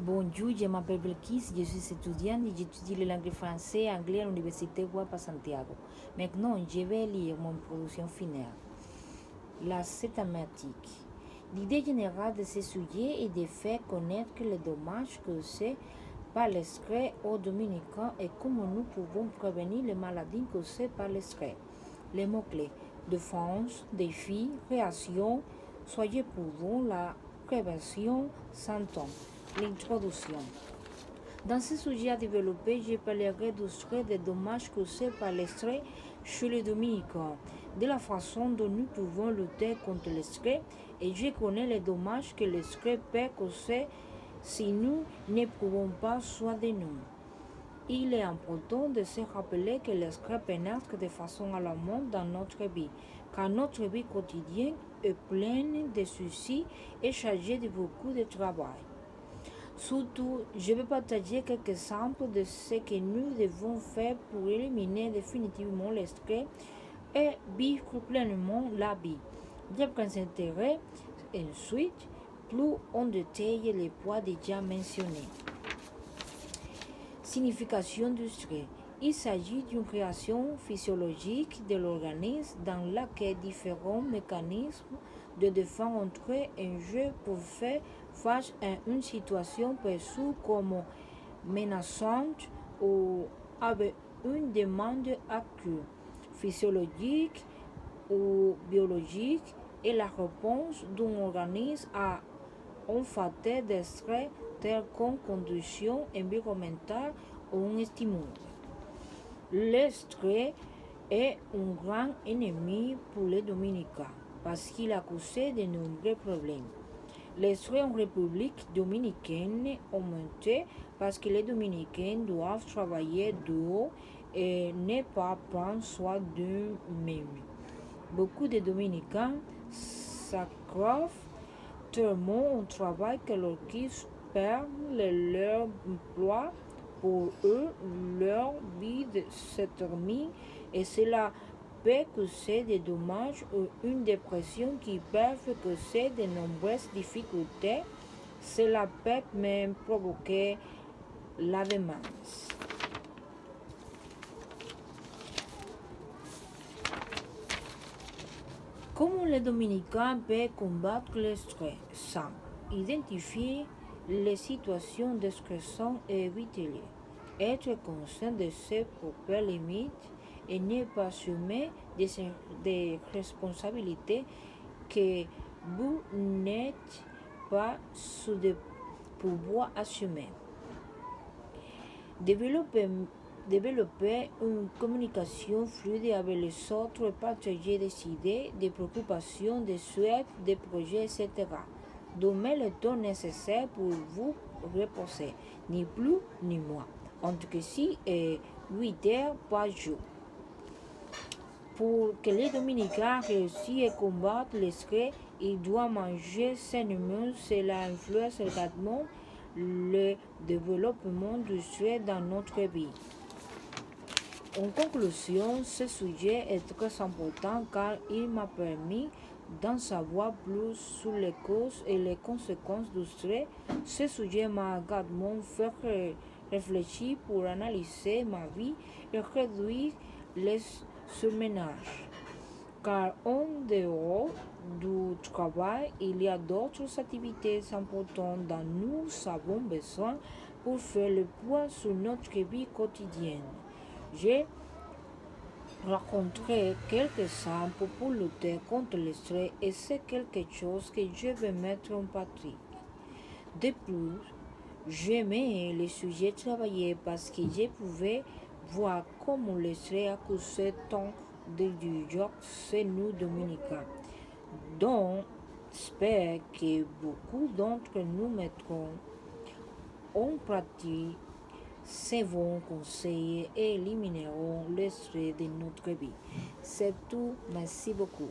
Bonjour, je m'appelle Belkis, je suis étudiante et j'étudie le langue français et anglais à l'Université Guapa Santiago. Maintenant, je vais lire mon production finale. La thématique. L'idée générale de ce sujet est de faire connaître les dommages causés par le stress aux Dominicains et comment nous pouvons prévenir les maladies causées par le stress. Les mots-clés: défense, défi, réaction. Soyez pour la prévention, symptômes. L'introduction. Dans ce sujet à développer, je parlerai du stress des dommages causés par le stress chez les Dominicains, de la façon dont nous pouvons lutter contre le stress, et je connais les dommages que le stress peut causer si nous ne pouvons pas soin de nous. Il est important de se rappeler que le stress pénètre de façon alarmante dans notre vie, car notre vie quotidienne est pleine de soucis et chargée de beaucoup de travail. Surtout, je vais partager quelques exemples de ce que nous devons faire pour éliminer définitivement le stress et vivre pleinement la vie. Je présenterai ensuite plus en détail les points déjà mentionnés. Signification du stress. Il s'agit d'une création physiologique de l'organisme dans laquelle différents mécanismes de défense entrent en jeu pour faire face à une situation perçue comme menaçante ou avec une demande accrue, physiologique ou biologique, et la réponse d'un organisme à un facteur de stress tel qu'une condition environnementale ou un stimulus. Le stress est un grand ennemi pour les Dominicains parce qu'il a causé de nombreux problèmes. Les stress en République dominicaine ont monté parce que les Dominicains doivent travailler dur et ne pas prendre soin d'eux-mêmes. Beaucoup de Dominicains s'accrochent tellement au travail que leurs kids perdent leur emploi. Pour eux, leur vie se termine et cela peut causer des dommages ou une dépression qui peuvent causer de nombreuses difficultés. Cela peut même provoquer la démence. Comment les Dominicains peuvent combattre le stress? Simple. Identifier les situations de stressantes et éviter-les. Être conscient de ses propres limites et ne pas assumer des responsabilités que vous n'êtes pas sous de pouvoir assumer. Développer une communication fluide avec les autres, partager des idées, des préoccupations, des souhaits, des projets, etc. Donnez le temps nécessaire pour vous reposer, ni plus ni moins, entre 6 et 8 heures par jour. Pour que les Dominicains réussissent à combattre le stress, ils doivent manger sainement. Cela influence également le développement du stress dans notre vie. En conclusion, ce sujet est très important car il m'a permis d'en savoir plus sur les causes et les conséquences du stress. Ce sujet m'a également fait réfléchir pour analyser ma vie et réduire les surménages. Car en dehors du travail, il y a d'autres activités importantes dont nous avons besoin pour faire le point sur notre vie quotidienne. J'ai rencontré quelques exemples pour lutter contre le stress et c'est quelque chose que je vais mettre en pratique. De plus, j'aimais le sujet travailler parce que je pouvais voir comment le stress a causé tant de désordre chez nous Dominicains. Donc, j'espère que beaucoup d'entre nous mettront en pratique ces bons conseils et élimineront le stress de notre vie. C'est tout. Merci beaucoup.